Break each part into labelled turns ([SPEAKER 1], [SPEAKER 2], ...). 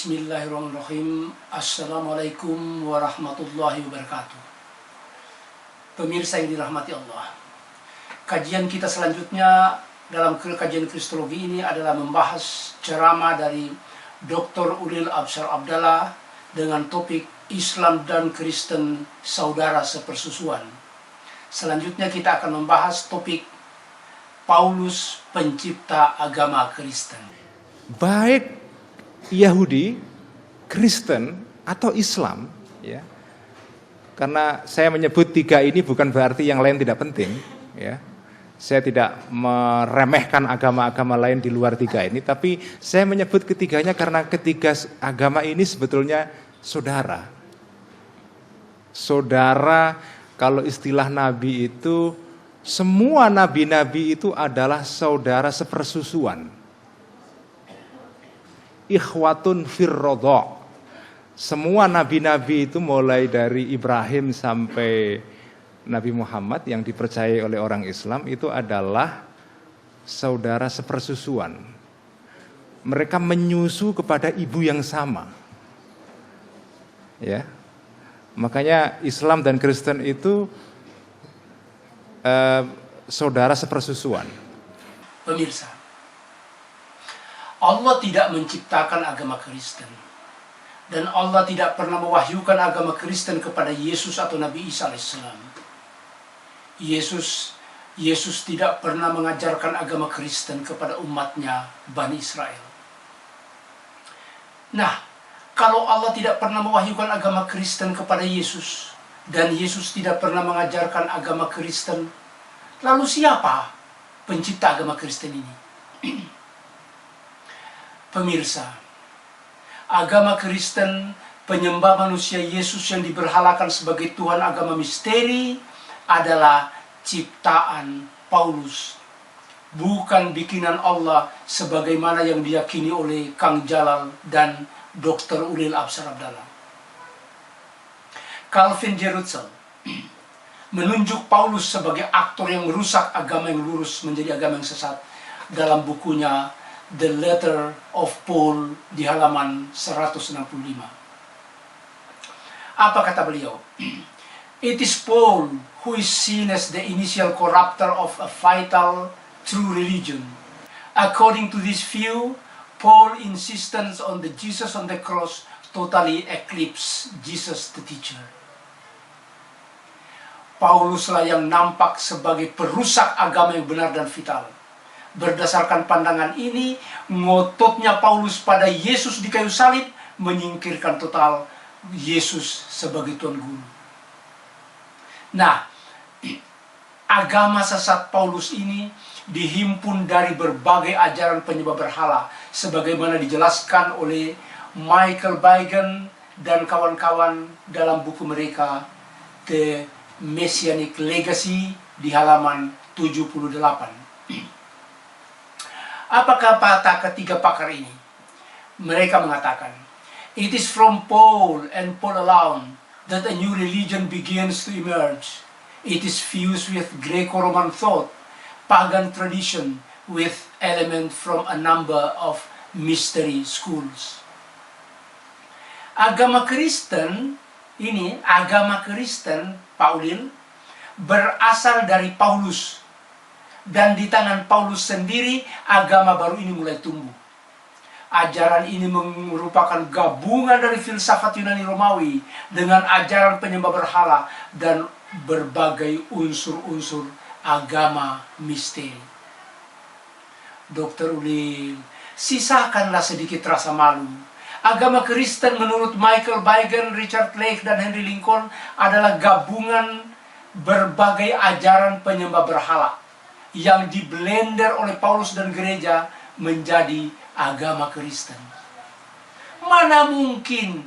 [SPEAKER 1] Bismillahirrahmanirrahim. Assalamualaikum warahmatullahi wabarakatuh. Pemirsa yang dirahmati Allah, kajian kita selanjutnya dalam kajian Kristologi ini adalah membahas ceramah dari Dr. Ulil Absar Abdallah dengan topik Islam dan Kristen Saudara Sepersusuan. Selanjutnya kita akan membahas topik Paulus pencipta agama Kristen.
[SPEAKER 2] Baik Yahudi, Kristen, atau Islam, ya. Karena saya menyebut tiga ini bukan berarti yang lain tidak penting, ya. Saya tidak meremehkan agama-agama lain di luar tiga ini, tapi saya menyebut ketiganya karena ketiga agama ini sebetulnya saudara. Saudara, kalau istilah Nabi itu, semua nabi-nabi itu adalah saudara sepersusuan. Ikhwatun firrodho. Semua nabi-nabi itu mulai dari Ibrahim sampai Nabi Muhammad yang dipercayai oleh orang Islam itu adalah saudara sepersusuan. Mereka menyusu kepada ibu yang sama. Ya. Makanya Islam dan Kristen itu saudara sepersusuan.
[SPEAKER 1] Pemirsa, Allah tidak menciptakan agama Kristen. Dan Allah tidak pernah mewahyukan agama Kristen kepada Yesus atau Nabi Isa alaihissalam. Yesus tidak pernah mengajarkan agama Kristen kepada umatnya Bani Israel. Nah, kalau Allah tidak pernah mewahyukan agama Kristen kepada Yesus, dan Yesus tidak pernah mengajarkan agama Kristen, lalu siapa pencipta agama Kristen ini? Pemirsa, agama Kristen, penyembah manusia Yesus yang diberhalakan sebagai Tuhan agama misteri adalah ciptaan Paulus, bukan bikinan Allah sebagaimana yang diyakini oleh Kang Jalal dan Dr. Ulil Absar Abdallah. Calvin Jerutzel menunjuk Paulus sebagai aktor yang merusak agama yang lurus menjadi agama yang sesat dalam bukunya The Letter of Paul di halaman 165. Apa kata beliau? It is Paul who is seen as the initial corrupter of a vital true religion. According to this view, Paul's insistence on the Jesus on the cross totally eclipses Jesus the teacher. Pauluslah yang nampak sebagai perusak agama yang benar dan vital. Berdasarkan pandangan ini, ngototnya Paulus pada Yesus di kayu salib menyingkirkan total Yesus sebagai Tuhan Guru. Nah, agama sesat Paulus ini dihimpun dari berbagai ajaran penyembah berhala, sebagaimana dijelaskan oleh Michael Beigen dan kawan-kawan dalam buku mereka The Messianic Legacy di halaman 78. Apakah kata ketiga pakar ini? Mereka mengatakan, it is from Paul and Paul alone that a new religion begins to emerge. It is fused with Greco-Roman thought, pagan tradition, with elements from a number of mystery schools. Agama Kristen ini, agama Kristen, Paulin, berasal dari Paulus. Dan di tangan Paulus sendiri, agama baru ini mulai tumbuh. Ajaran ini merupakan gabungan dari filsafat Yunani Romawi dengan ajaran penyembah berhala dan berbagai unsur-unsur agama misteri. Dr. Ulil, sisakanlah sedikit rasa malu. Agama Kristen menurut Michael Beigen, Richard Lake, dan Henry Lincoln adalah gabungan berbagai ajaran penyembah berhala yang diblender oleh Paulus dan gereja menjadi agama Kristen. Mana mungkin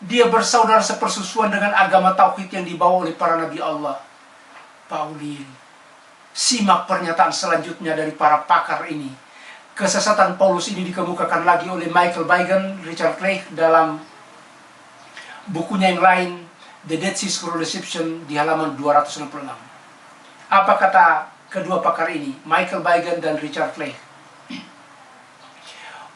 [SPEAKER 1] dia bersaudara sepersusuan dengan agama tauhid yang dibawa oleh para nabi Allah? Paulin, simak pernyataan selanjutnya dari para pakar ini. Kesesatan Paulus ini dikemukakan lagi oleh Michael Beigen, Richard Lake dalam bukunya yang lain, The Dead Sea Scrolls Deception di halaman 266. Apa kata kedua pakar ini, Michael Beigen dan Richard Lake?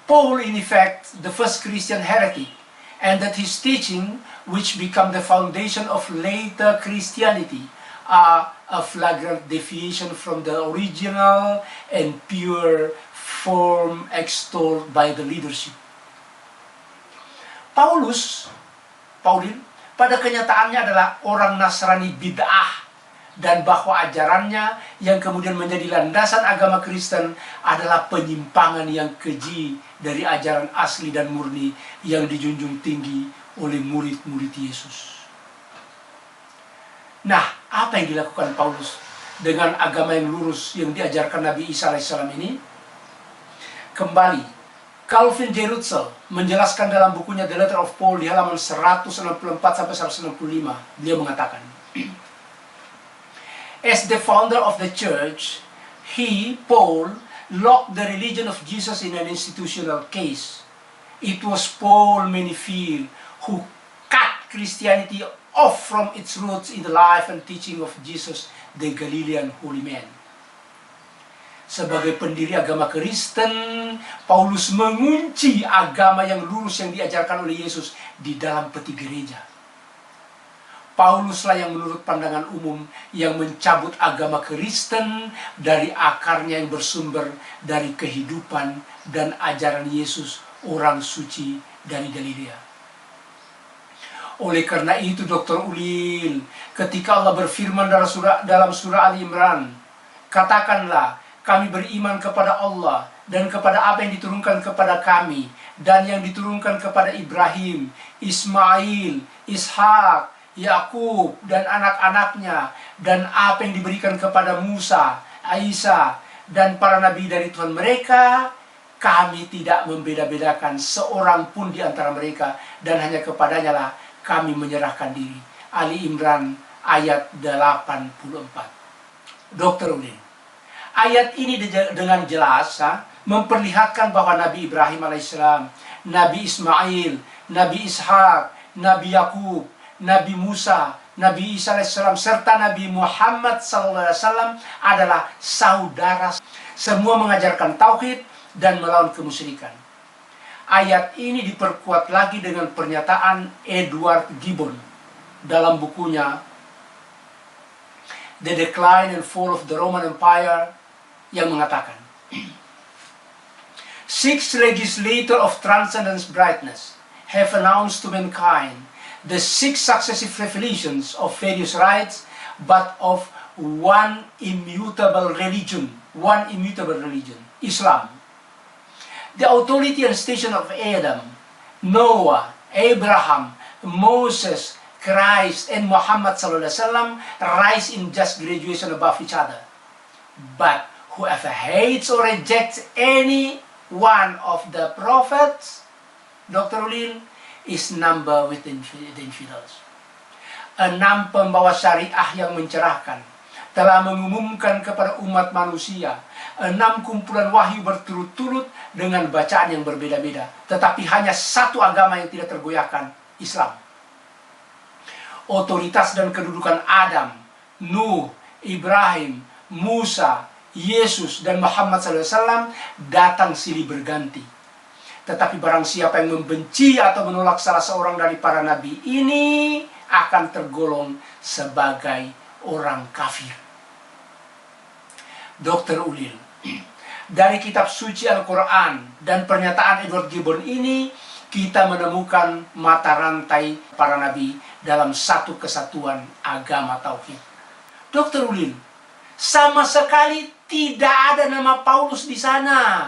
[SPEAKER 1] Paul in effect the first Christian heretic, and that his teaching, which become the foundation of later Christianity, are a flagrant deviation from the original and pure form extolled by the leadership. Paulin, pada kenyataannya adalah orang Nasrani bid'ah, dan bahwa ajarannya yang kemudian menjadi landasan agama Kristen adalah penyimpangan yang keji dari ajaran asli dan murni yang dijunjung tinggi oleh murid-murid Yesus. Nah, apa yang dilakukan Paulus dengan agama yang lurus yang diajarkan Nabi Isa alaihissalam ini? Kembali, Calvin J. Rutzel menjelaskan dalam bukunya The Letter of Paul di halaman 164-165, beliau mengatakan, as the founder of the church, he, Paul, locked the religion of Jesus in an institutional case. It was Paul Menifil who cut Christianity off from its roots in the life and teaching of Jesus, the Galilean holy man. Sebagai pendiri agama Kristen, Paulus mengunci agama yang lurus yang diajarkan oleh Yesus di dalam peti gereja. Pauluslah yang menurut pandangan umum yang mencabut agama Kristen dari akarnya yang bersumber dari kehidupan dan ajaran Yesus, orang suci dari Galilea. Oleh karena itu, Dr. Ulil, ketika Allah berfirman dalam surah Ali Imran, katakanlah, kami beriman kepada Allah dan kepada apa yang diturunkan kepada kami dan yang diturunkan kepada Ibrahim, Ismail, Ishak, Yakub dan anak-anaknya, dan apa yang diberikan kepada Musa, Isa, dan para nabi dari Tuhan mereka. Kami tidak membeda-bedakan seorang pun di antara mereka, dan hanya kepadanya lah kami menyerahkan diri. Ali Imran ayat 84. Dr. Ulin, ayat ini dengan jelas memperlihatkan bahwa Nabi Ibrahim alaihissalam, Nabi Ismail, Nabi Ishak, Nabi Yakub, Nabi Musa, Nabi Isa alaihissalam, serta Nabi Muhammad SAW adalah saudara. Semua mengajarkan tauhid dan melawan kemusyrikan. Ayat ini diperkuat lagi dengan pernyataan Edward Gibbon dalam bukunya The Decline and Fall of the Roman Empire yang mengatakan, six legislators of transcendence brightness have announced to mankind the six successive revelations of various rites, but of one immutable religion, Islam. The authority and station of Adam, Noah, Abraham, Moses, Christ, and Muhammad SAW rise in just graduation above each other. But whoever hates or rejects any one of the prophets, Dr. Ulil, is number with the infidels. 6 pembawa syariah yang mencerahkan telah mengumumkan kepada umat manusia 6 kumpulan wahyu berturut-turut dengan bacaan yang berbeda-beda, tetapi hanya satu agama yang tidak tergoyahkan, Islam. Otoritas dan kedudukan Adam, Nuh, Ibrahim, Musa, Yesus, dan Muhammad SAW datang silih berganti. Tetapi barang siapa yang membenci atau menolak salah seorang dari para nabi ini akan tergolong sebagai orang kafir. Dr. Ulil, dari kitab suci Al-Quran dan pernyataan Edward Gibbon ini, kita menemukan mata rantai para nabi dalam satu kesatuan agama tauhid. Dr. Ulil, sama sekali tidak ada nama Paulus di sana.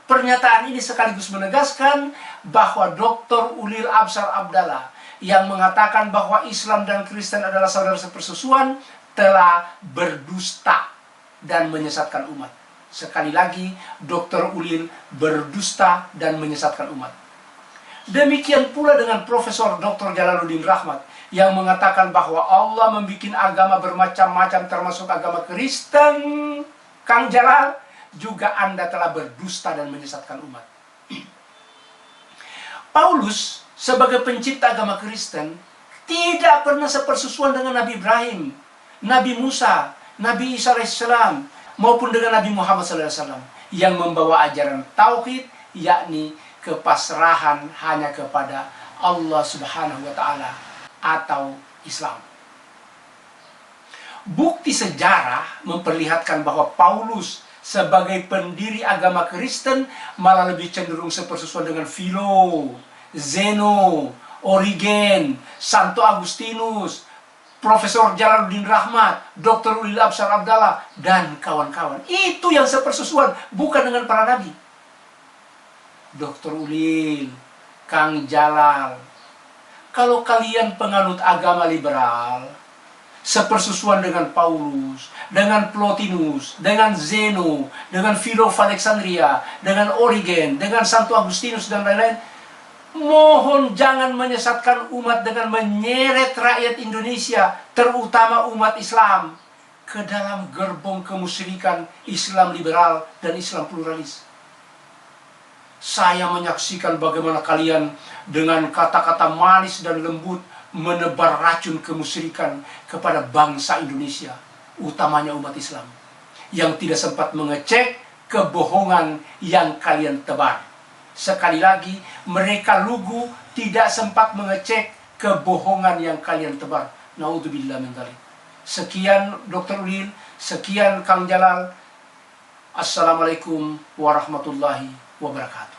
[SPEAKER 1] Pernyataan ini sekaligus menegaskan bahwa Dr. Ulil Absar Abdallah yang mengatakan bahwa Islam dan Kristen adalah saudara sepersusuan telah berdusta dan menyesatkan umat. Sekali lagi, Dr. Ulil berdusta dan menyesatkan umat. Demikian pula dengan Profesor Dr. Jalaluddin Rahmat yang mengatakan bahwa Allah membuat agama bermacam-macam termasuk agama Kristen. Kang Jalal, juga Anda telah berdusta dan menyesatkan umat. Paulus sebagai pencipta agama Kristen tidak pernah sepersusuan dengan Nabi Ibrahim, Nabi Musa, Nabi Isa alaihissalam, maupun dengan Nabi Muhammad SAW yang membawa ajaran tauhid yakni kepasrahan hanya kepada Allah Subhanahu wa Ta'ala atau Islam. Bukti sejarah memperlihatkan bahwa Paulus sebagai pendiri agama Kristen malah lebih cenderung sepersusuan dengan Philo, Zeno, Origen, Santo Agustinus, Profesor Jalaluddin Rahmat, Dr. Ulil Absar Abdallah, dan kawan-kawan. Itu yang sepersusuan, bukan dengan para nabi. Dr. Ulil, Kang Jalal, kalau kalian penganut agama liberal, sepersusuan dengan Paulus, dengan Plotinus, dengan Zeno, dengan Philo of Alexandria, dengan Origen, dengan Santo Agustinus, dan lain-lain, mohon jangan menyesatkan umat dengan menyeret rakyat Indonesia, terutama umat Islam, ke dalam gerbong kemusyrikan Islam liberal dan Islam pluralis. Saya menyaksikan bagaimana kalian dengan kata-kata manis dan lembut menebar racun kemusyrikan kepada bangsa Indonesia, utamanya umat Islam, yang tidak sempat mengecek kebohongan yang kalian tebar. Sekali lagi, mereka lugu tidak sempat mengecek kebohongan yang kalian tebar. Naudzubillah min dzalik. Sekian Dr. Ulil, sekian Kang Jalal. Assalamualaikum warahmatullahi wabarakatuh.